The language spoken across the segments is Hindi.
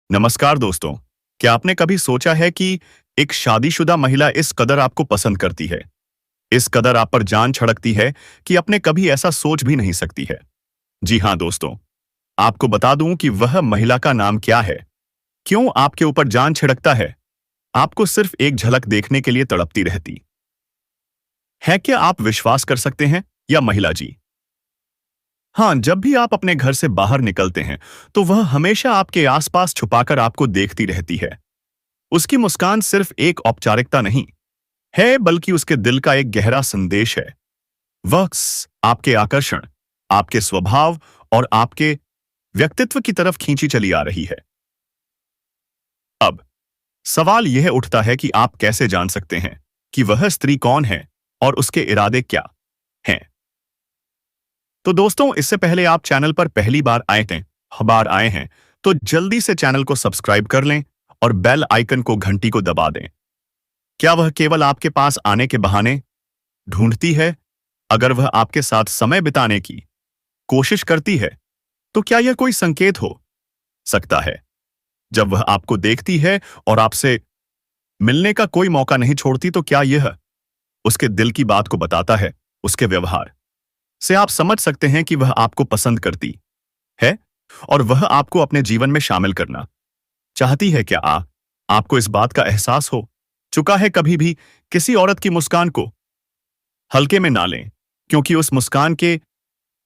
नमस्कार दोस्तों। क्या आपने कभी सोचा है कि एक शादीशुदा महिला इस कदर आपको पसंद करती है, इस कदर आप पर जान छड़कती है कि अपने कभी ऐसा सोच भी नहीं सकती है। जी हाँ दोस्तों, आपको बता दूं कि वह महिला का नाम क्या है, क्यों आपके ऊपर जान छिड़कता है, आपको सिर्फ एक झलक देखने के लिए तड़पती रहती है। क्या आप विश्वास कर सकते हैं या महिला जी? हाँ, जब भी आप अपने घर से बाहर निकलते हैं, तो वह हमेशा आपके आसपास छुपाकर आपको देखती रहती है। उसकी मुस्कान सिर्फ एक औपचारिकता नहीं है, बल्कि उसके दिल का एक गहरा संदेश है। आपके आकर्षण, आपके स्वभाव और आपके व्यक्तित्व की तरफ खींची चली आ रही है। अब सवाल यह उठता है कि आप कैसे जान सकते हैं कि वह स्त्री कौन है और उसके इरादे क्या हैं। तो दोस्तों, इससे पहले आप चैनल पर पहली बार आए हैं, तो जल्दी से चैनल को सब्सक्राइब कर लें और बेल आइकन को घंटी को दबा दें। क्या वह केवल आपके पास आने के बहाने ढूंढती है? अगर वह आपके साथ समय बिताने की कोशिश करती है, तो क्या यह कोई संकेत हो सकता है? जब वह आपको देखती है और आपसे मिलने का कोई मौका नहीं छोड़ती, तो क्या यह उसके दिल की बात को बताता है? उसके व्यवहार से आप समझ सकते हैं कि वह आपको पसंद करती है और वह आपको अपने जीवन में शामिल करना चाहती है। क्या आपको इस बात का एहसास हो चुका है कभी भी? किसी औरत की मुस्कान को हल्के में ना लें, क्योंकि उस मुस्कान के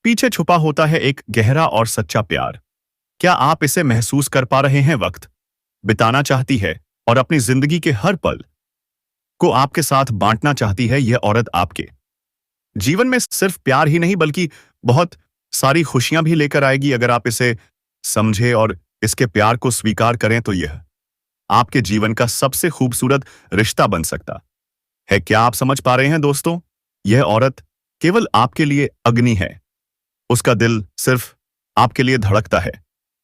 पीछे छुपा होता है एक गहरा और सच्चा प्यार। क्या आप इसे महसूस कर पा रहे हैं? वक्त बिताना चाहती है और अपनी जिंदगी के हर पल को आपके साथ बांटना चाहती है। यह औरत आपके जीवन में सिर्फ प्यार ही नहीं, बल्कि बहुत सारी खुशियां भी लेकर आएगी। अगर आप इसे समझे और इसके प्यार को स्वीकार करें, तो यह आपके जीवन का सबसे खूबसूरत रिश्ता बन सकता है। क्या आप समझ पा रहे हैं दोस्तों? यह औरत केवल आपके लिए अग्नि है। उसका दिल सिर्फ आपके लिए धड़कता है।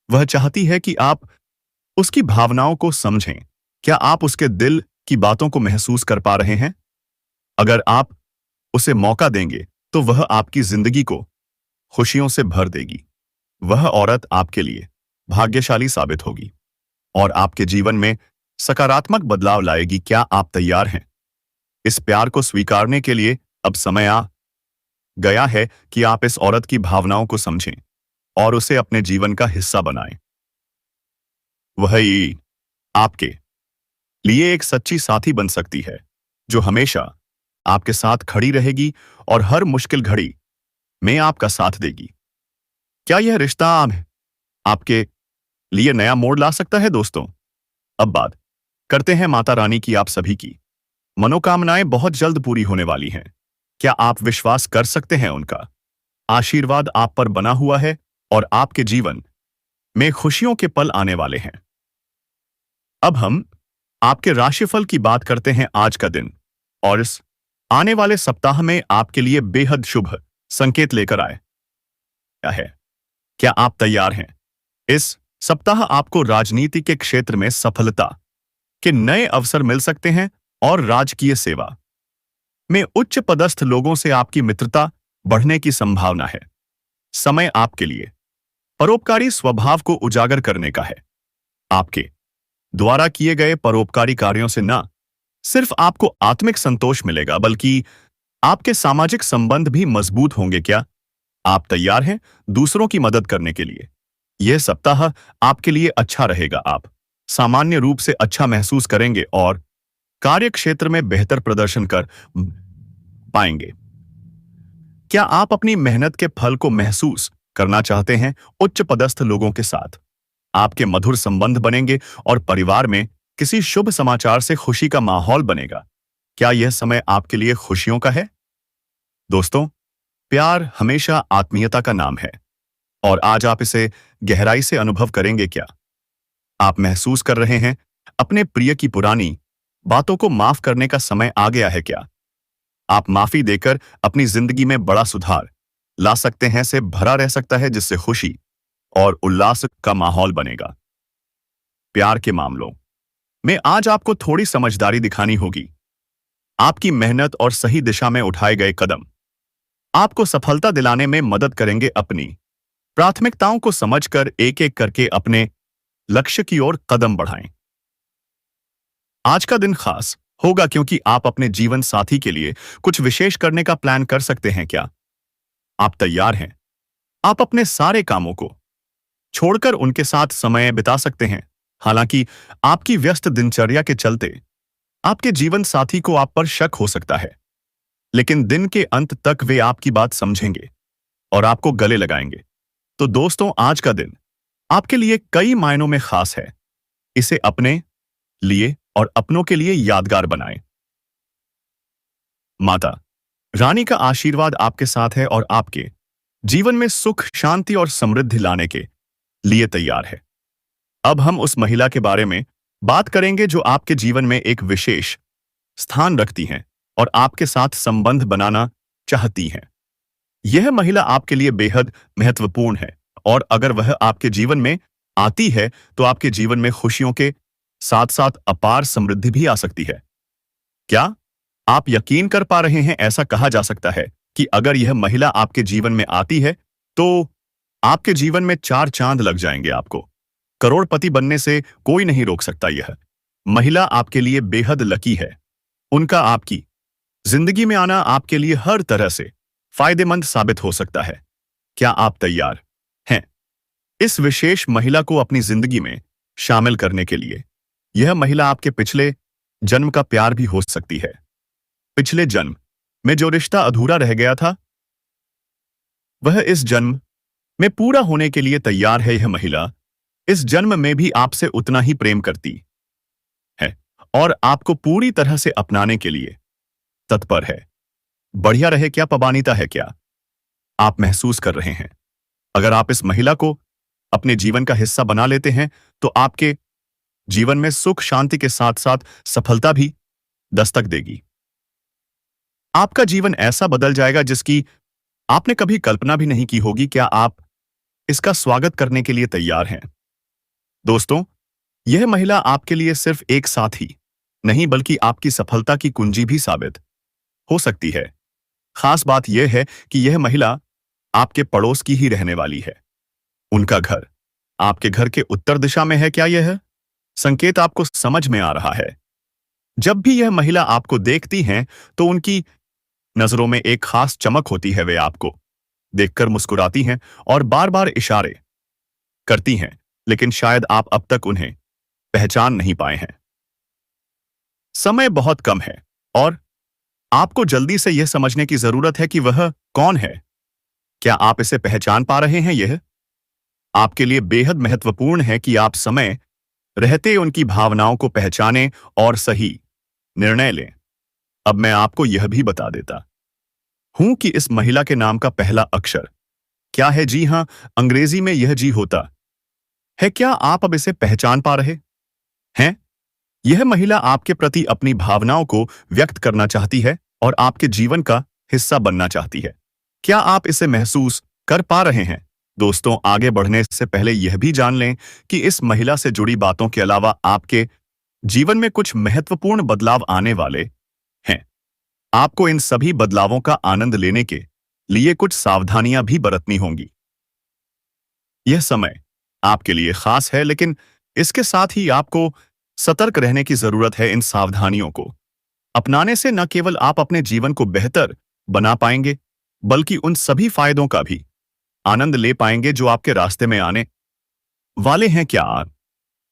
वह चाहती है कि आप उसकी भावनाओं को समझें। क्या आप उसके दिल की बातों को महसूस कर पा रहे हैं? अगर आप उसे मौका देंगे, तो वह आपकी जिंदगी को खुशियों से भर देगी। वह औरत आपके लिए भाग्यशाली साबित होगी और आपके जीवन में सकारात्मक बदलाव लाएगी। क्या आप तैयार हैं इस प्यार को स्वीकारने के लिए? अब समय आ गया है कि आप इस औरत की भावनाओं को समझें और उसे अपने जीवन का हिस्सा बनाएं। वही आपके लिए एक सच्ची साथी बन सकती है, जो हमेशा आपके साथ खड़ी रहेगी और हर मुश्किल घड़ी में आपका साथ देगी। क्या यह रिश्ता आपके लिए नया मोड़ ला सकता है दोस्तों? अब बात करते हैं माता रानी की। आप सभी की मनोकामनाएं बहुत जल्द पूरी होने वाली हैं। क्या आप विश्वास कर सकते हैं? उनका आशीर्वाद आप पर बना हुआ है और आपके जीवन में खुशियों के पल आने वाले हैं। अब हम आपके राशिफल की बात करते हैं। आज का दिन और इस आने वाले सप्ताह में आपके लिए बेहद शुभ संकेत लेकर आया है। क्या आप तैयार हैं? इस सप्ताह आपको राजनीति के क्षेत्र में सफलता के नए अवसर मिल सकते हैं और राजकीय सेवा में उच्च पदस्थ लोगों से आपकी मित्रता बढ़ने की संभावना है। समय आपके लिए परोपकारी स्वभाव को उजागर करने का है। आपके द्वारा किए गए परोपकारी कार्यों से न सिर्फ आपको आत्मिक संतोष मिलेगा, बल्कि आपके सामाजिक संबंध भी मजबूत होंगे। क्या आप तैयार हैं दूसरों की मदद करने के लिए? यह सप्ताह आपके लिए अच्छा रहेगा। आप सामान्य रूप से अच्छा महसूस करेंगे और कार्य क्षेत्र में बेहतर प्रदर्शन कर पाएंगे। क्या आप अपनी मेहनत के फल को महसूस करना चाहते हैं? उच्च पदस्थ लोगों के साथ आपके मधुर संबंध बनेंगे और परिवार में किसी शुभ समाचार से खुशी का माहौल बनेगा। क्या यह समय आपके लिए खुशियों का है? दोस्तों, प्यार हमेशा आत्मीयता का नाम है और आज आप इसे गहराई से अनुभव करेंगे। क्या आप महसूस कर रहे हैं अपने प्रिय की पुरानी बातों को माफ करने का समय आ गया है? क्या आप माफी देकर अपनी जिंदगी में बड़ा सुधार ला सकते हैं? से भरा रह सकता है, जिससे खुशी और उल्लास का माहौल बनेगा। प्यार के मामलों में आज आपको थोड़ी समझदारी दिखानी होगी। आपकी मेहनत और सही दिशा में उठाए गए कदम आपको सफलता दिलाने में मदद करेंगे। अपनी प्राथमिकताओं को समझकर एक एक करके अपने लक्ष्य की ओर कदम बढ़ाएं। आज का दिन खास होगा क्योंकि आप अपने जीवन साथी के लिए कुछ विशेष करने का प्लान कर सकते हैं। क्या आप तैयार हैं? आप अपने सारे कामों को छोड़कर उनके साथ समय बिता सकते हैं। हालांकि आपकी व्यस्त दिनचर्या के चलते आपके जीवन साथी को आप पर शक हो सकता है, लेकिन दिन के अंत तक वे आपकी बात समझेंगे और आपको गले लगाएंगे। तो दोस्तों, आज का दिन आपके लिए कई मायनों में खास है। इसे अपने लिए और अपनों के लिए यादगार बनाएं। माता रानी का आशीर्वाद आपके साथ है और आपके जीवन में सुख, शांति और समृद्धि लाने के लिए तैयार है। अब हम उस महिला के बारे में बात करेंगे जो आपके जीवन में एक विशेष स्थान रखती हैं और आपके साथ संबंध बनाना चाहती हैं। यह महिला आपके लिए बेहद महत्वपूर्ण है और अगर वह आपके जीवन में आती है तो आपके जीवन में खुशियों के साथ साथ अपार समृद्धि भी आ सकती है। क्या आप यकीन कर पा रहे हैं? ऐसा कहा जा सकता है कि अगर यह महिला आपके जीवन में आती है तो आपके जीवन में चार चांद लग जाएंगे। आपको करोड़पति बनने से कोई नहीं रोक सकता। यह महिला आपके लिए बेहद लकी है। उनका आपकी जिंदगी में आना आपके लिए हर तरह से फायदेमंद साबित हो सकता है। क्या आप तैयार हैं इस विशेष महिला को अपनी जिंदगी में शामिल करने के लिए? यह महिला आपके पिछले जन्म का प्यार भी हो सकती है। पिछले जन्म में जो रिश्ता अधूरा रह गया था, वह इस जन्म में पूरा होने के लिए तैयार है। यह महिला इस जन्म में भी आपसे उतना ही प्रेम करती है और आपको पूरी तरह से अपनाने के लिए तत्पर है। बढ़िया रहे क्या? पबानीता है क्या आप महसूस कर रहे हैं? अगर आप इस महिला को अपने जीवन का हिस्सा बना लेते हैं तो आपके जीवन में सुख, शांति के साथ साथ सफलता भी दस्तक देगी। आपका जीवन ऐसा बदल जाएगा जिसकी आपने कभी कल्पना भी नहीं की होगी। क्या आप इसका स्वागत करने के लिए तैयार हैं? दोस्तों, यह महिला आपके लिए सिर्फ एक साथी नहीं बल्कि आपकी सफलता की कुंजी भी साबित हो सकती है। खास बात यह है कि यह महिला आपके पड़ोस की ही रहने वाली है। उनका घर आपके घर के उत्तर दिशा में है। क्या यह संकेत आपको समझ में आ रहा है? जब भी यह महिला आपको देखती हैं तो उनकी नजरों में एक खास चमक होती है। वे आपको देखकर मुस्कुराती हैं और बार बार इशारे करती हैं, लेकिन शायद आप अब तक उन्हें पहचान नहीं पाए हैं। समय बहुत कम है और आपको जल्दी से यह समझने की जरूरत है कि वह कौन है। क्या आप इसे पहचान पा रहे हैं? यह आपके लिए बेहद महत्वपूर्ण है कि आप समय रहते उनकी भावनाओं को पहचानें और सही निर्णय लें। अब मैं आपको यह भी बता देता हूं कि इस महिला के नाम का पहला अक्षर क्या है। जी हां, अंग्रेजी में यह जी होता है। क्या आप अब इसे पहचान पा रहे हैं? यह महिला आपके प्रति अपनी भावनाओं को व्यक्त करना चाहती है और आपके जीवन का हिस्सा बनना चाहती है। क्या आप इसे महसूस कर पा रहे हैं? दोस्तों, आगे बढ़ने से पहले यह भी जान लें कि इस महिला से जुड़ी बातों के अलावा आपके जीवन में कुछ महत्वपूर्ण बदलाव आने वाले हैं। आपको इन सभी बदलावों का आनंद लेने के लिए कुछ सावधानियां भी बरतनी होंगी। यह समय आपके लिए खास है, लेकिन इसके साथ ही आपको सतर्क रहने की जरूरत है। इन सावधानियों को अपनाने से न केवल आप अपने जीवन को बेहतर बना पाएंगे, बल्कि उन सभी फायदों का भी आनंद ले पाएंगे जो आपके रास्ते में आने वाले हैं। क्या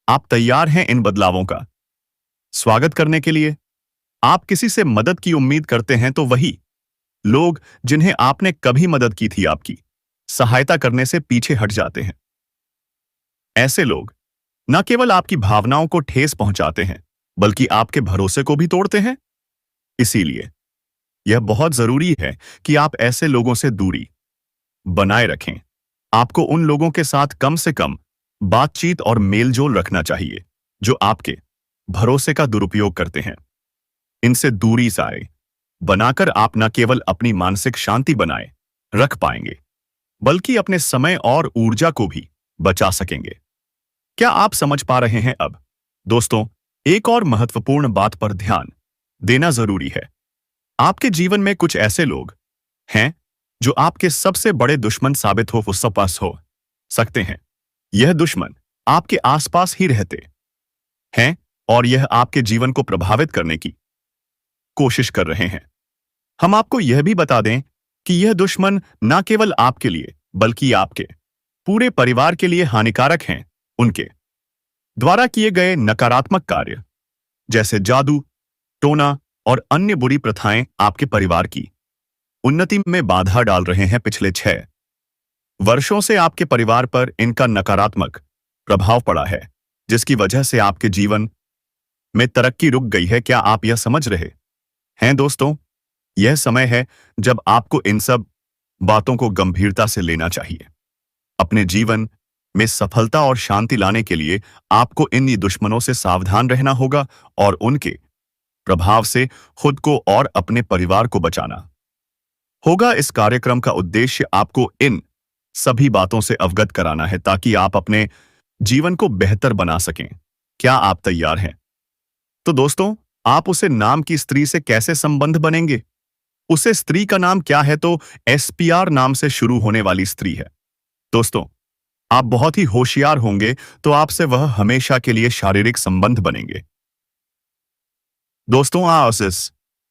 आप तैयार हैं इन बदलावों का स्वागत करने के लिए? आप किसी से मदद की उम्मीद करते हैं तो वही लोग जिन्हें आपने कभी मदद की थी आपकी सहायता करने से पीछे हट जाते हैं। ऐसे लोग न केवल आपकी भावनाओं को ठेस पहुंचाते हैं, बल्कि आपके भरोसे को भी तोड़ते हैं। इसीलिए यह बहुत जरूरी है कि आप ऐसे लोगों से दूरी बनाए रखें। आपको उन लोगों के साथ कम से कम बातचीत और मेलजोल रखना चाहिए जो आपके भरोसे का दुरुपयोग करते हैं। इनसे दूरी साए बनाकर आप न केवल अपनी मानसिक शांति बनाए रख पाएंगे, बल्कि अपने समय और ऊर्जा को भी बचा सकेंगे। क्या आप समझ पा रहे हैं? अब दोस्तों, एक और महत्वपूर्ण बात पर ध्यान देना जरूरी है। आपके जीवन में कुछ ऐसे लोग हैं जो आपके सबसे बड़े दुश्मन साबित हो सकते हैं। यह दुश्मन आपके आसपास ही रहते हैं और यह आपके जीवन को प्रभावित करने की कोशिश कर रहे हैं। हम आपको यह भी बता दें कि यह दुश्मन न केवल आपके लिए बल्कि आपके पूरे परिवार के लिए हानिकारक हैं। उनके द्वारा किए गए नकारात्मक कार्य जैसे जादू, टोना और अन्य बुरी प्रथाएं आपके परिवार की उन्नति में बाधा डाल रहे हैं। पिछले 6 वर्षों से आपके परिवार पर इनका नकारात्मक प्रभाव पड़ा है, जिसकी वजह से आपके जीवन में तरक्की रुक गई है। क्या आप यह समझ रहे हैं दोस्तों? यह समय है जब आपको इन सब बातों को गंभीरता से लेना चाहिए। अपने जीवन में सफलता और शांति लाने के लिए आपको इन दुश्मनों से सावधान रहना होगा और उनके प्रभाव से खुद को और अपने परिवार को बचाना होगा। इस कार्यक्रम का उद्देश्य आपको इन सभी बातों से अवगत कराना है ताकि आप अपने जीवन को बेहतर बना सकें। क्या आप तैयार हैं? तो दोस्तों, आप उसे नाम की स्त्री से कैसे संबंध बनेंगे? उसे स्त्री का नाम क्या है? तो SPR नाम से शुरू होने वाली स्त्री है। दोस्तों, आप बहुत ही होशियार होंगे तो आपसे वह हमेशा के लिए शारीरिक संबंध बनेंगे। दोस्तों,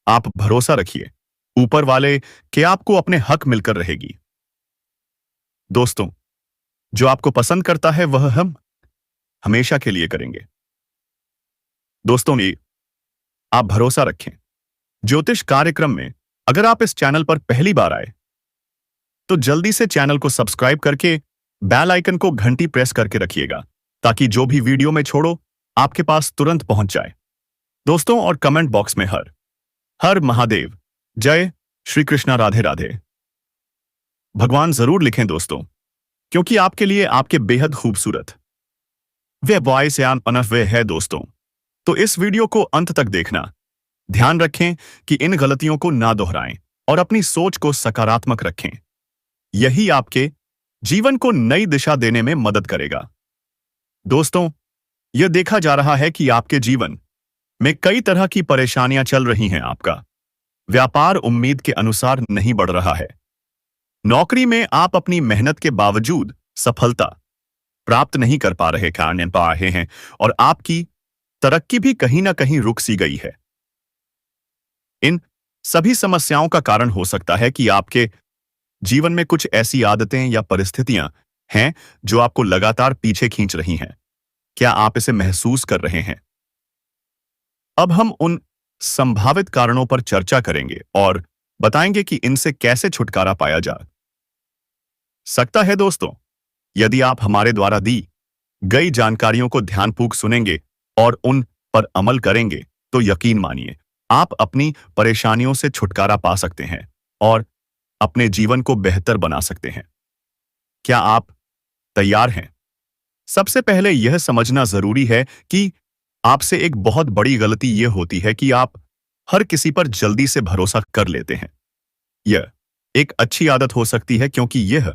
आप भरोसा रखिए ऊपर वाले कि आपको अपने हक मिलकर रहेगी। दोस्तों, जो आपको पसंद करता है वह हम हमेशा के लिए करेंगे। दोस्तों, आप भरोसा रखें ज्योतिष कार्यक्रम में। अगर आप इस चैनल पर पहली बार आए तो जल्दी से चैनल को सब्सक्राइब करके बेल आइकन को घंटी प्रेस करके रखिएगा ताकि जो भी वीडियो में छोड़ो आपके पास तुरंत पहुंच जाए। दोस्तों, और कमेंट बॉक्स में हर हर महादेव, जय श्री कृष्णा, राधे राधे भगवान जरूर लिखें दोस्तों, क्योंकि आपके लिए आपके बेहद खूबसूरत वे वॉइस वे है दोस्तों। तो इस वीडियो को अंत तक देखना। ध्यान रखें कि इन गलतियों को ना दोहराएं और अपनी सोच को सकारात्मक रखें। यही आपके जीवन को नई दिशा देने में मदद करेगा। दोस्तों, यह देखा जा रहा है कि आपके जीवन में कई तरह की परेशानियां चल रही हैं। आपका व्यापार उम्मीद के अनुसार नहीं बढ़ रहा है। नौकरी में आप अपनी मेहनत के बावजूद सफलता प्राप्त नहीं कर पा रहे हैं और आपकी तरक्की भी कहीं ना कहीं रुक सी गई है। इन सभी समस्याओं का कारण हो सकता है कि आपके जीवन में कुछ ऐसी आदतें या परिस्थितियां हैं जो आपको लगातार पीछे खींच रही हैं। क्या आप इसे महसूस कर रहे हैं? अब हम उन संभावित कारणों पर चर्चा करेंगे और बताएंगे कि इनसे कैसे छुटकारा पाया जा सकता है। दोस्तों, यदि आप हमारे द्वारा दी गई जानकारियों को ध्यानपूर्वक सुनेंगे और उन पर अमल करेंगे तो यकीन मानिए आप अपनी परेशानियों से छुटकारा पा सकते हैं और अपने जीवन को बेहतर बना सकते हैं। क्या आप तैयार हैं? सबसे पहले यह समझना जरूरी है कि आपसे एक बहुत बड़ी गलती यह होती है कि आप हर किसी पर जल्दी से भरोसा कर लेते हैं। यह एक अच्छी आदत हो सकती है क्योंकि यह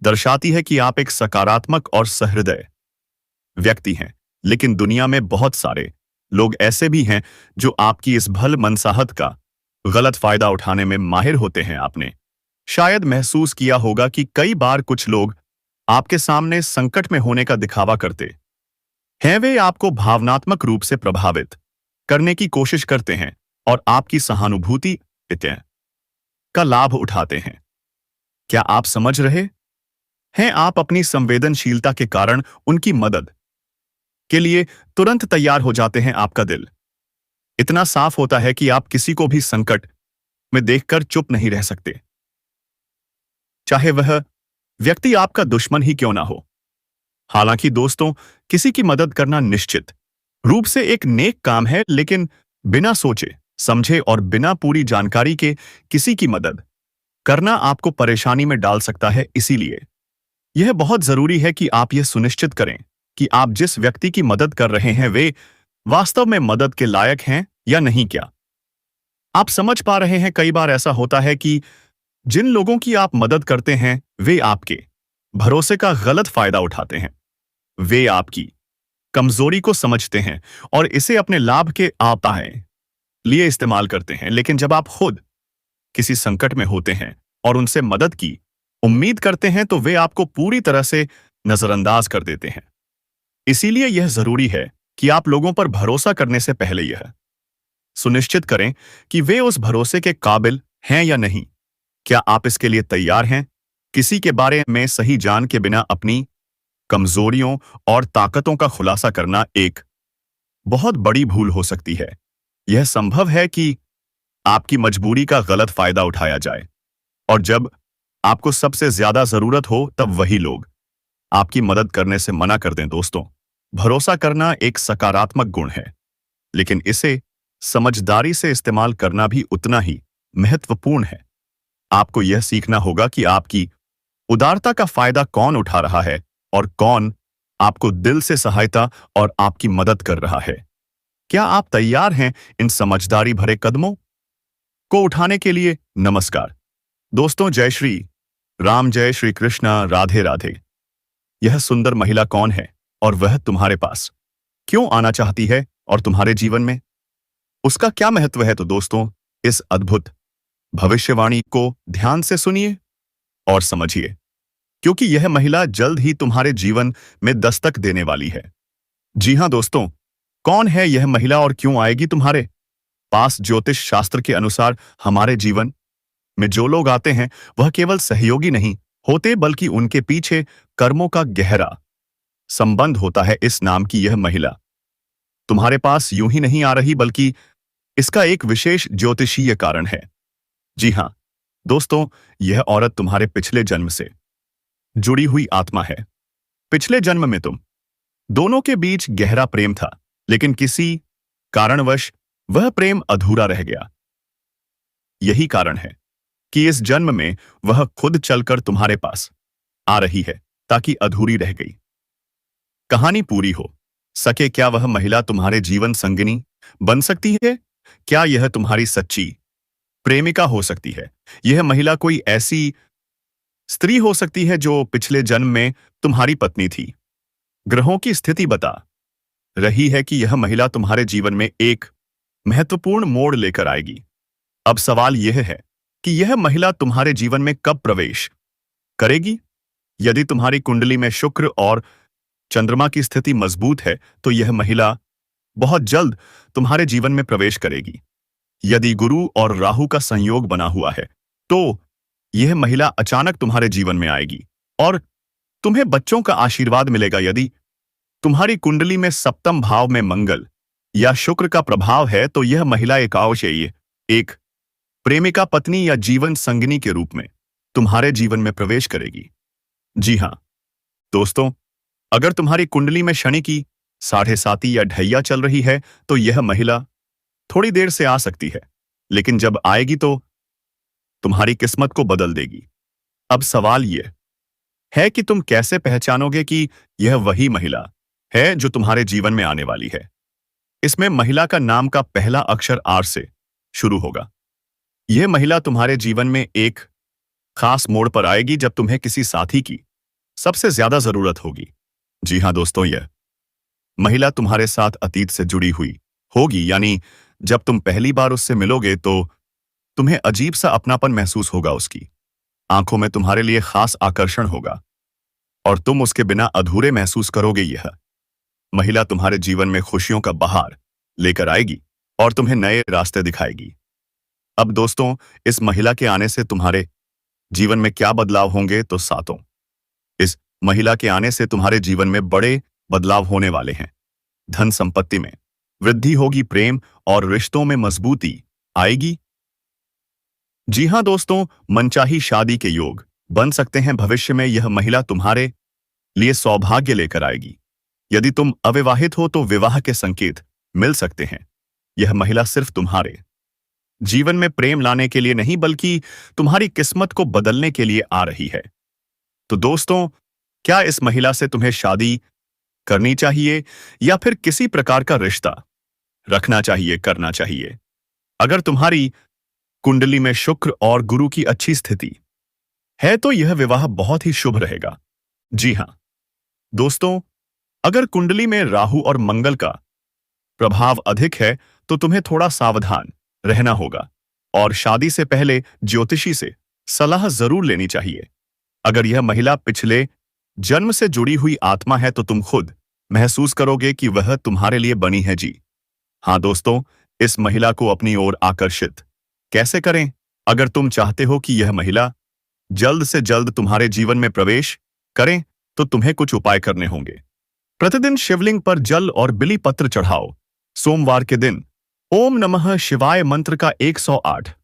दर्शाती है कि आप एक सकारात्मक और सहृदय व्यक्ति हैं, लेकिन दुनिया में बहुत सारे लोग ऐसे भी हैं जो आपकी इस भल मनसाहत का गलत फायदा उठाने में माहिर होते हैं। आपने शायद महसूस किया होगा कि कई बार कुछ लोग आपके सामने संकट में होने का दिखावा करते हैं। वे आपको भावनात्मक रूप से प्रभावित करने की कोशिश करते हैं और आपकी सहानुभूति का लाभ उठाते हैं। क्या आप समझ रहे हैं? आप अपनी संवेदनशीलता के कारण उनकी मदद के लिए तुरंत तैयार हो जाते हैं। आपका दिल इतना साफ होता है कि आप किसी को भी संकट में देखकर चुप नहीं रह सकते, चाहे वह व्यक्ति आपका दुश्मन ही क्यों ना हो। हालांकि दोस्तों, किसी की मदद करना निश्चित रूप से एक नेक काम है, लेकिन बिना सोचे समझे और बिना पूरी जानकारी के किसी की मदद करना आपको परेशानी में डाल सकता है। इसीलिए यह बहुत जरूरी है कि आप यह सुनिश्चित करें कि आप जिस व्यक्ति की मदद कर रहे हैं वे वास्तव में मदद के लायक हैं या नहीं। क्या आप समझ पा रहे हैं? कई बार ऐसा होता है कि जिन लोगों की आप मदद करते हैं वे आपके भरोसे का गलत फायदा उठाते हैं। वे आपकी कमजोरी को समझते हैं और इसे अपने लाभ के लिए इस्तेमाल करते हैं। लेकिन जब आप खुद किसी संकट में होते हैं और उनसे मदद की उम्मीद करते हैं तो वे आपको पूरी तरह से नजरअंदाज कर देते हैं। इसीलिए यह जरूरी है कि आप लोगों पर भरोसा करने से पहले यह सुनिश्चित करें कि वे उस भरोसे के काबिल हैं या नहीं। क्या आप इसके लिए तैयार हैं? किसी के बारे में सही जान के बिना अपनी कमजोरियों और ताकतों का खुलासा करना एक बहुत बड़ी भूल हो सकती है। यह संभव है कि आपकी मजबूरी का गलत फायदा उठाया जाए, और जब आपको सबसे ज्यादा जरूरत हो तब वही लोग आपकी मदद करने से मना कर दें। दोस्तों, भरोसा करना एक सकारात्मक गुण है, लेकिन इसे समझदारी से इस्तेमाल करना भी उतना ही महत्वपूर्ण है। आपको यह सीखना होगा कि आपकी उदारता का फायदा कौन उठा रहा है और कौन आपको दिल से सहायता और आपकी मदद कर रहा है। क्या आप तैयार हैं इन समझदारी भरे कदमों को उठाने के लिए? नमस्कार दोस्तों, जय श्री राम, जय श्री कृष्णा, राधे राधे। यह सुंदर महिला कौन है और वह तुम्हारे पास क्यों आना चाहती है और तुम्हारे जीवन में उसका क्या महत्व है? तो दोस्तों, इस अद्भुत भविष्यवाणी को ध्यान से सुनिए और समझिए, क्योंकि यह महिला जल्द ही तुम्हारे जीवन में दस्तक देने वाली है। जी हां दोस्तों, कौन है यह महिला और क्यों आएगी तुम्हारे पास? ज्योतिष शास्त्र के अनुसार हमारे जीवन में जो लोग आते हैं वह केवल सहयोगी नहीं होते, बल्कि उनके पीछे कर्मों का गहरा संबंध होता है। इस नाम की यह महिला तुम्हारे पास यूं ही नहीं आ रही, बल्कि इसका एक विशेष ज्योतिषीय कारण है। जी हां दोस्तों, यह औरत तुम्हारे पिछले जन्म से जुड़ी हुई आत्मा है। पिछले जन्म में तुम दोनों के बीच गहरा प्रेम था, लेकिन किसी कारणवश वह प्रेम अधूरा रह गया। यही कारण है कि इस जन्म में वह खुद चलकर तुम्हारे पास आ रही है, ताकि अधूरी रह गई कहानी पूरी हो सके। क्या वह महिला तुम्हारे जीवन संगिनी बन सकती है? क्या यह तुम्हारी सच्ची प्रेमिका हो सकती है? यह महिला कोई ऐसी स्त्री हो सकती है जो पिछले जन्म में तुम्हारी पत्नी थी। ग्रहों की स्थिति बता रही है कि यह महिला तुम्हारे जीवन में एक महत्वपूर्ण मोड़ लेकर आएगी। अब सवाल यह है कि यह महिला तुम्हारे जीवन में कब प्रवेश करेगी? यदि तुम्हारी कुंडली में शुक्र और चंद्रमा की स्थिति मजबूत है तो यह महिला बहुत जल्द तुम्हारे जीवन में प्रवेश करेगी। यदि गुरु और राहु का संयोग बना हुआ है तो यह महिला अचानक तुम्हारे जीवन में आएगी और तुम्हें बच्चों का आशीर्वाद मिलेगा। यदि तुम्हारी कुंडली में सप्तम भाव में मंगल या शुक्र का प्रभाव है तो यह महिला एक अवश्य एक प्रेमिका, पत्नी या जीवन संगिनी के रूप में तुम्हारे जीवन में प्रवेश करेगी। जी हां दोस्तों, अगर तुम्हारी कुंडली में शनि की 7.5 या ढैया चल रही है तो यह महिला थोड़ी देर से आ सकती है, लेकिन जब आएगी तो तुम्हारी किस्मत को बदल देगी। अब सवाल यह है कि तुम कैसे पहचानोगे कि यह वही महिला है जो तुम्हारे जीवन में आने वाली है। इसमें महिला का नाम का पहला अक्षर आर से शुरू होगा। यह महिला तुम्हारे जीवन में एक खास मोड़ पर आएगी जब तुम्हें किसी साथी की सबसे ज्यादा जरूरत होगी। जी हां दोस्तों, यह महिला तुम्हारे साथ अतीत से जुड़ी हुई होगी, यानी जब तुम पहली बार उससे मिलोगे तो तुम्हें अजीब सा अपनापन महसूस होगा। उसकी आंखों में तुम्हारे लिए खास आकर्षण होगा और तुम उसके बिना अधूरे महसूस करोगे। यह महिला तुम्हारे जीवन में खुशियों का बहार लेकर आएगी और तुम्हें नए रास्ते दिखाएगी। अब दोस्तों, इस महिला के आने से तुम्हारे जीवन में क्या बदलाव होंगे? तो सातों, इस महिला के आने से तुम्हारे जीवन में बड़े बदलाव होने वाले हैं। धन संपत्ति में वृद्धि होगी, प्रेम और रिश्तों में मजबूती आएगी। जी हां दोस्तों, मनचाही शादी के योग बन सकते हैं। भविष्य में यह महिला तुम्हारे लिए सौभाग्य लेकर आएगी। यदि तुम अविवाहित हो तो विवाह के संकेत मिल सकते हैं। यह महिला सिर्फ तुम्हारे जीवन में प्रेम लाने के लिए नहीं, बल्कि तुम्हारी किस्मत को बदलने के लिए आ रही है। तो दोस्तों, क्या इस महिला से तुम्हें शादी करनी चाहिए या फिर किसी प्रकार का रिश्ता रखना चाहिए, करना चाहिए? अगर तुम्हारी कुंडली में शुक्र और गुरु की अच्छी स्थिति है तो यह विवाह बहुत ही शुभ रहेगा। जी हां दोस्तों, अगर कुंडली में राहु और मंगल का प्रभाव अधिक है तो तुम्हें थोड़ा सावधान रहना होगा और शादी से पहले ज्योतिषी से सलाह जरूर लेनी चाहिए। अगर यह महिला पिछले जन्म से जुड़ी हुई आत्मा है तो तुम खुद महसूस करोगे कि वह तुम्हारे लिए बनी है जी। हाँ दोस्तों, इस महिला को अपनी ओर आकर्षित कैसे करें? अगर तुम चाहते हो कि यह महिला जल्द से जल्द तुम्हारे जीवन में प्रवेश करें, तो तुम्हें कुछ उपाय करने होंगे। प्रतिदिन शिवलिंग पर जल और बिली पत्र चढ़ाओ। सोमवार के दिन ओम नमः शिवाय मंत्र का 108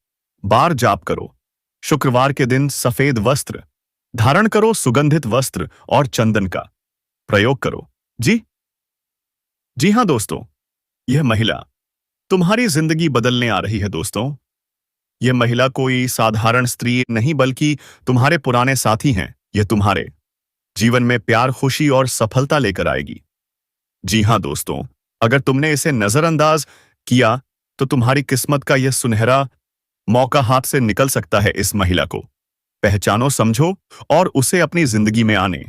बार जाप करो। शुक्रवार के दिन सफेद वस्त्र धारण करो, सुगंधित वस्त्र और चंदन का प्रयोग करो। जी जी हाँ दोस्तों, यह महिला तुम्हारी जिंदगी बदलने आ रही है दोस्तों। यह महिला कोई साधारण स्त्री नहीं बल्कि तुम्हारे पुराने साथी हैं। यह तुम्हारे जीवन में प्यार, खुशी और सफलता लेकर आएगी। जी हाँ दोस्तों, अगर तुमने इसे नजरअंदाज किया तो तुम्हारी किस्मत का यह सुनहरा मौका हाथ से निकल सकता है। इस महिला को पहचानो, समझो और उसे अपनी जिंदगी में आने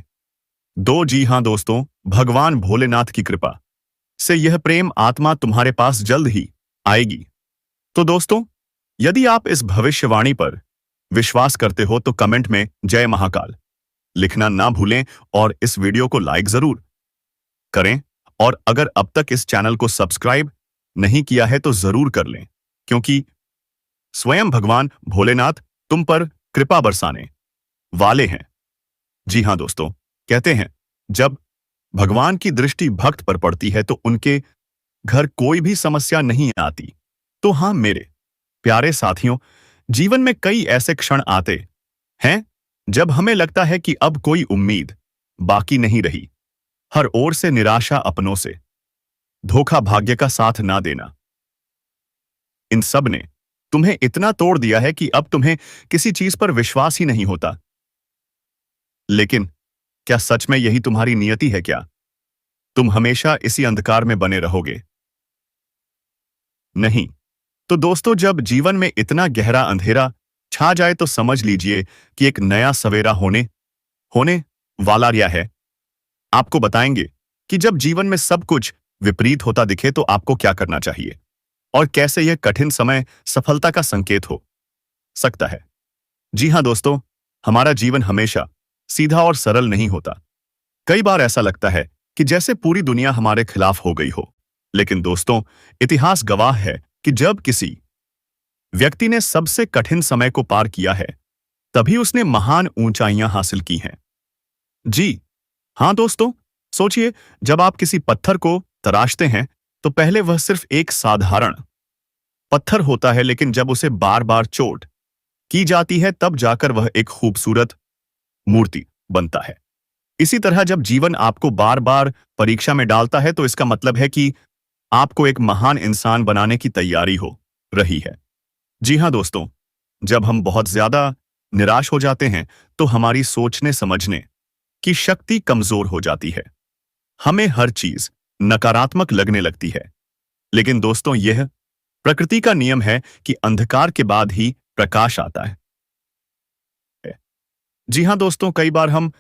दो। जी हाँ दोस्तों, भगवान भोलेनाथ की कृपा से यह प्रेम आत्मा तुम्हारे पास जल्द ही आएगी। तो दोस्तों, यदि आप इस भविष्यवाणी पर विश्वास करते हो तो कमेंट में जय महाकाल लिखना ना भूलें और इस वीडियो को लाइक जरूर करें। और अगर अब तक इस चैनल को सब्सक्राइब नहीं किया है तो जरूर कर लें, क्योंकि स्वयं भगवान भोलेनाथ तुम पर कृपा बरसाने वाले हैं। जी हाँ दोस्तों, कहते हैं जब भगवान की दृष्टि भक्त पर पड़ती है तो उनके घर कोई भी समस्या नहीं आती। तो हाँ मेरे प्यारे साथियों, जीवन में कई ऐसे क्षण आते हैं जब हमें लगता है कि अब कोई उम्मीद बाकी नहीं रही। हर ओर से निराशा, अपनों से धोखा, भाग्य का साथ ना देना, इन सब ने तुम्हें इतना तोड़ दिया है कि अब तुम्हें किसी चीज पर विश्वास ही नहीं होता। लेकिन क्या सच में यही तुम्हारी नियति है? क्या तुम हमेशा इसी अंधकार में बने रहोगे? नहीं। तो दोस्तों, जब जीवन में इतना गहरा अंधेरा छा जाए तो समझ लीजिए कि एक नया सवेरा होने वाला रिया है। आपको बताएंगे कि जब जीवन में सब कुछ विपरीत होता दिखे तो आपको क्या करना चाहिए और कैसे यह कठिन समय सफलता का संकेत हो सकता है। जी हाँ दोस्तों, हमारा जीवन हमेशा सीधा और सरल नहीं होता। कई बार ऐसा लगता है कि जैसे पूरी दुनिया हमारे खिलाफ हो गई हो। लेकिन दोस्तों, इतिहास गवाह है कि जब किसी व्यक्ति ने सबसे कठिन समय को पार किया है, तभी उसने महान ऊंचाइयां हासिल की हैं। जी हाँ दोस्तों, सोचिए, जब आप किसी पत्थर को तराशते हैं तो पहले वह सिर्फ एक साधारण पत्थर होता है, लेकिन जब उसे बार बार चोट की जाती है तब जाकर वह एक खूबसूरत मूर्ति बनता है। इसी तरह जब जीवन आपको बार बार परीक्षा में डालता है तो इसका मतलब है कि आपको एक महान इंसान बनाने की तैयारी हो रही है। जी हाँ दोस्तों, जब हम बहुत ज्यादा निराश हो जाते हैं तो हमारी सोचने समझने की शक्ति कमजोर हो जाती है। हमें हर चीज नकारात्मक लगने लगती है। लेकिन दोस्तों, यह प्रकृति का नियम है कि अंधकार के बाद ही प्रकाश आता है। जी हाँ दोस्तों, कई बार हम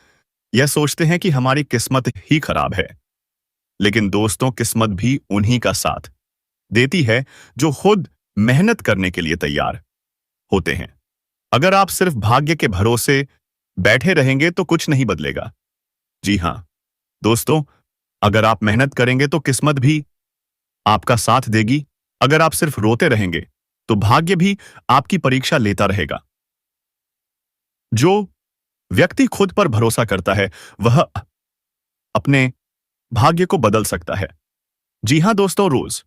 यह सोचते हैं कि हमारी किस्मत ही खराब है। लेकिन दोस्तों, किस्मत भी उन्हीं का साथ देती है जो खुद मेहनत करने के लिए तैयार होते हैं। अगर आप सिर्फ भाग्य के भरोसे बैठे रहेंगे तो कुछ नहीं बदलेगा। जी हाँ दोस्तों, अगर आप मेहनत करेंगे तो किस्मत भी आपका साथ देगी। अगर आप सिर्फ रोते रहेंगे तो भाग्य भी आपकी परीक्षा लेता रहेगा। जो व्यक्ति खुद पर भरोसा करता है वह अपने भाग्य को बदल सकता है। जी हाँ दोस्तों, रोज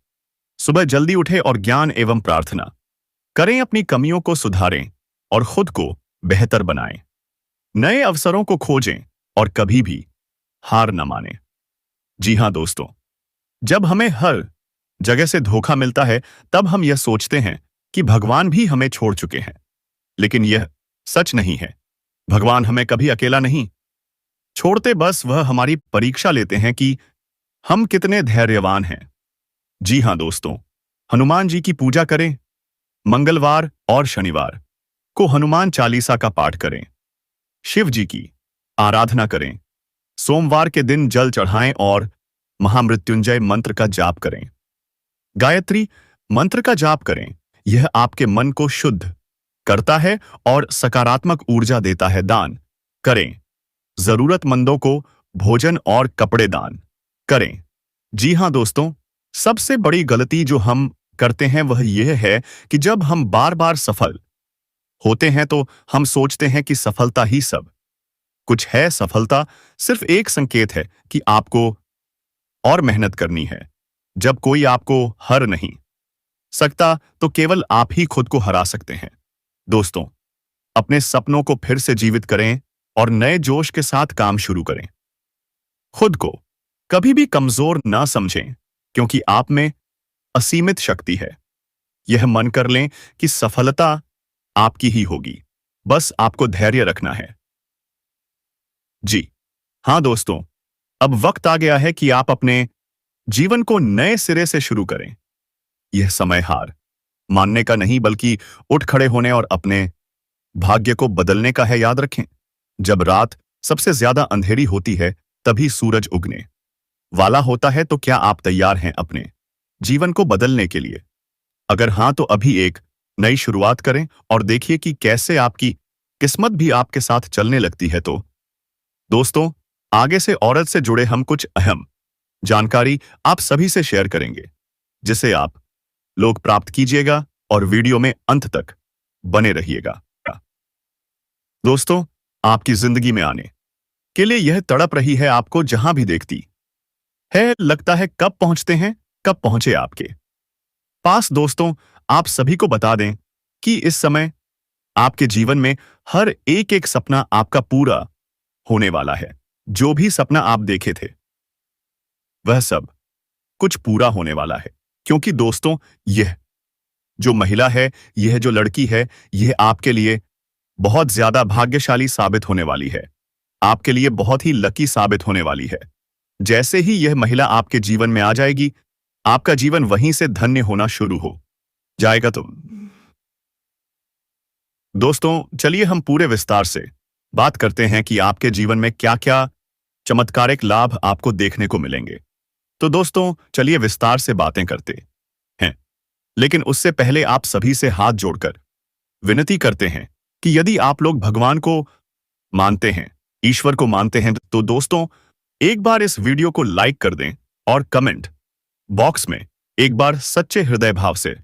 सुबह जल्दी उठें और ज्ञान एवं प्रार्थना करें, अपनी कमियों को सुधारें और खुद को बेहतर बनाएं। नए अवसरों को खोजें और कभी भी हार न मानें। जी हाँ दोस्तों, जब हमें हर जगह से धोखा मिलता है तब हम यह सोचते हैं कि भगवान भी हमें छोड़ चुके हैं। लेकिन यह सच नहीं है। भगवान हमें कभी अकेला नहीं छोड़ते, बस वह हमारी परीक्षा लेते हैं कि हम कितने धैर्यवान हैं। जी हाँ दोस्तों, हनुमान जी की पूजा करें। मंगलवार और शनिवार को हनुमान चालीसा का पाठ करें। शिव जी की आराधना करें। सोमवार के दिन जल चढ़ाएं और महामृत्युंजय मंत्र का जाप करें। गायत्री मंत्र का जाप करें। यह आपके मन को शुद्ध करता है और सकारात्मक ऊर्जा देता है। दान करें। जरूरतमंदों को भोजन और कपड़े दान करें। जी हाँ दोस्तों, सबसे बड़ी गलती जो हम करते हैं वह यह है कि जब हम बार बार सफल होते हैं तो हम सोचते हैं कि सफलता ही सब कुछ है। सफलता सिर्फ एक संकेत है कि आपको और मेहनत करनी है। जब कोई आपको हर नहीं सकता तो केवल आप ही खुद को हरा सकते हैं। दोस्तों, अपने सपनों को फिर से जीवित करें और नए जोश के साथ काम शुरू करें। खुद को कभी भी कमजोर ना समझें, क्योंकि आप में असीमित शक्ति है। यह मन कर लें कि सफलता आपकी ही होगी, बस आपको धैर्य रखना है। जी हाँ दोस्तों, अब वक्त आ गया है कि आप अपने जीवन को नए सिरे से शुरू करें। यह समय हार मानने का नहीं, बल्कि उठ खड़े होने और अपने भाग्य को बदलने का है। याद रखें, जब रात सबसे ज्यादा अंधेरी होती है तभी सूरज उगने वाला होता है। तो क्या आप तैयार हैं अपने जीवन को बदलने के लिए? अगर हां तो अभी एक नई शुरुआत करें और देखिए कि कैसे आपकी किस्मत भी आपके साथ चलने लगती है। तो दोस्तों, आगे से औरत से जुड़े हम कुछ अहम जानकारी आप सभी से शेयर करेंगे, जिसे आप लोग प्राप्त कीजिएगा और वीडियो में अंत तक बने रहिएगा। दोस्तों, आपकी जिंदगी में आने के लिए यह तड़प रही है आपको जहां भी देखती है। लगता है कब पहुंचते हैं, कब पहुंचे आपके पास। दोस्तों, आप सभी को बता दें कि इस समय आपके जीवन में हर एक एक सपना आपका पूरा होने वाला है। जो भी सपना आप देखे थे वह सब कुछ पूरा होने वाला है। क्योंकि दोस्तों, यह जो महिला है, यह जो लड़की है, यह आपके लिए बहुत ज्यादा भाग्यशाली साबित होने वाली है। आपके लिए बहुत ही लकी साबित होने वाली है। जैसे ही यह महिला आपके जीवन में आ जाएगी, आपका जीवन वहीं से धन्य होना शुरू हो जाएगा। तो दोस्तों, चलिए हम पूरे विस्तार से बात करते हैं कि आपके जीवन में क्या क्या चमत्कारिक लाभ आपको देखने को मिलेंगे। तो दोस्तों, चलिए विस्तार से बातें करते हैं। लेकिन उससे पहले आप सभी से हाथ जोड़कर विनती करते हैं कि यदि आप लोग भगवान को मानते हैं, ईश्वर को मानते हैं, तो दोस्तों एक बार इस वीडियो को लाइक कर दें और कमेंट बॉक्स में एक बार सच्चे हृदय भाव से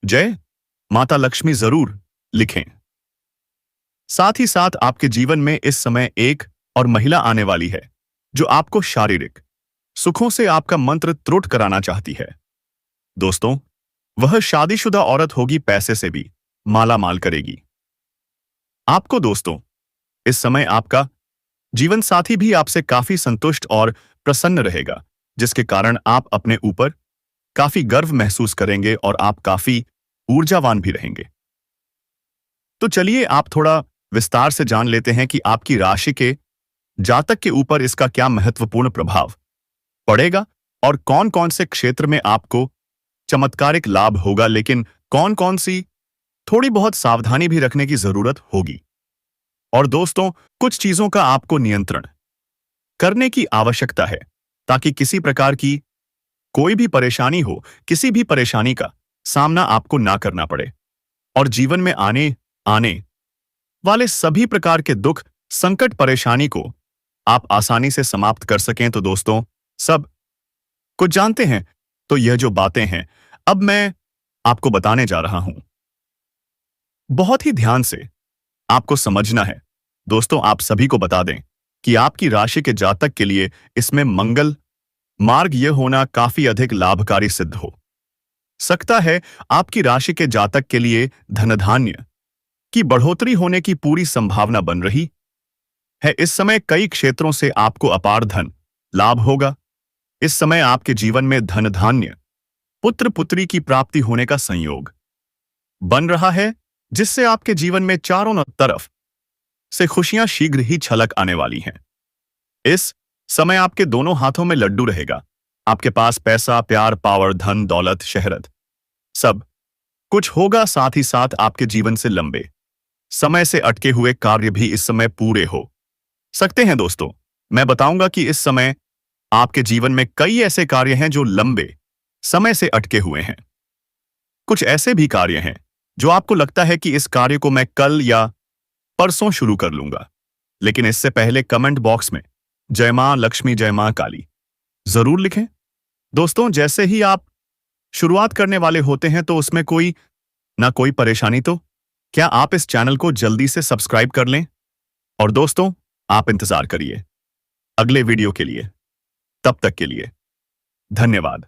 जय माता लक्ष्मी जरूर लिखें। साथ ही साथ आपके जीवन में इस समय एक और महिला आने वाली है जो आपको शारीरिक सुखों से आपका मंत्र त्रुट कराना चाहती है। दोस्तों, वह शादीशुदा औरत होगी, पैसे से भी माला माल करेगी आपको। दोस्तों, इस समय आपका जीवन साथी भी आपसे काफी संतुष्ट और प्रसन्न रहेगा, जिसके कारण आप अपने ऊपर काफी गर्व महसूस करेंगे और आप काफी ऊर्जावान भी रहेंगे। तो चलिए आप थोड़ा विस्तार से जान लेते हैं कि आपकी राशि के जातक के ऊपर इसका क्या महत्वपूर्ण प्रभाव पड़ेगा और कौन कौन से क्षेत्र में आपको चमत्कारिक लाभ होगा, लेकिन कौन कौन सी थोड़ी बहुत सावधानी भी रखने की जरूरत होगी। और दोस्तों, कुछ चीजों का आपको नियंत्रण करने की आवश्यकता है ताकि किसी प्रकार की कोई भी परेशानी हो, किसी भी परेशानी का सामना आपको ना करना पड़े और जीवन में आने वाले सभी प्रकार के दुख, संकट, परेशानी को आप आसानी से समाप्त कर सकें। तो दोस्तों, सब कुछ जानते हैं। तो यह जो बातें हैं अब मैं आपको बताने जा रहा हूं, बहुत ही ध्यान से आपको समझना है। दोस्तों, आप सभी को बता दें कि आपकी राशि के जातक के लिए इसमें मंगल मार्ग यह होना काफी अधिक लाभकारी सिद्ध हो सकता है। आपकी राशि के जातक के लिए धन धान्य की बढ़ोतरी होने की पूरी संभावना बन रही है। इस समय कई क्षेत्रों से आपको अपार धन लाभ होगा। इस समय आपके जीवन में धन धान्य, पुत्र पुत्री की प्राप्ति होने का संयोग बन रहा है, जिससे आपके जीवन में चारों तरफ से खुशियां शीघ्र ही छलक आने वाली हैं। इस समय आपके दोनों हाथों में लड्डू रहेगा। आपके पास पैसा, प्यार, पावर, धन, दौलत, शहरत सब कुछ होगा। साथ ही साथ आपके जीवन से लंबे समय से अटके हुए कार्य भी इस समय पूरे हो सकते हैं। दोस्तों, मैं बताऊंगा कि इस समय आपके जीवन में कई ऐसे कार्य हैं जो लंबे समय से अटके हुए हैं। कुछ ऐसे भी कार्य हैं जो आपको लगता है कि इस कार्य को मैं कल या परसों शुरू कर लूंगा, लेकिन इससे पहले कमेंट बॉक्स में जय मां लक्ष्मी जय मां काली जरूर लिखें। दोस्तों, जैसे ही आप शुरुआत करने वाले होते हैं तो उसमें कोई ना कोई परेशानी तो क्या आप इस चैनल को जल्दी से सब्सक्राइब कर लें। और दोस्तों, आप इंतजार करिए अगले वीडियो के लिए। तब तक के लिए धन्यवाद।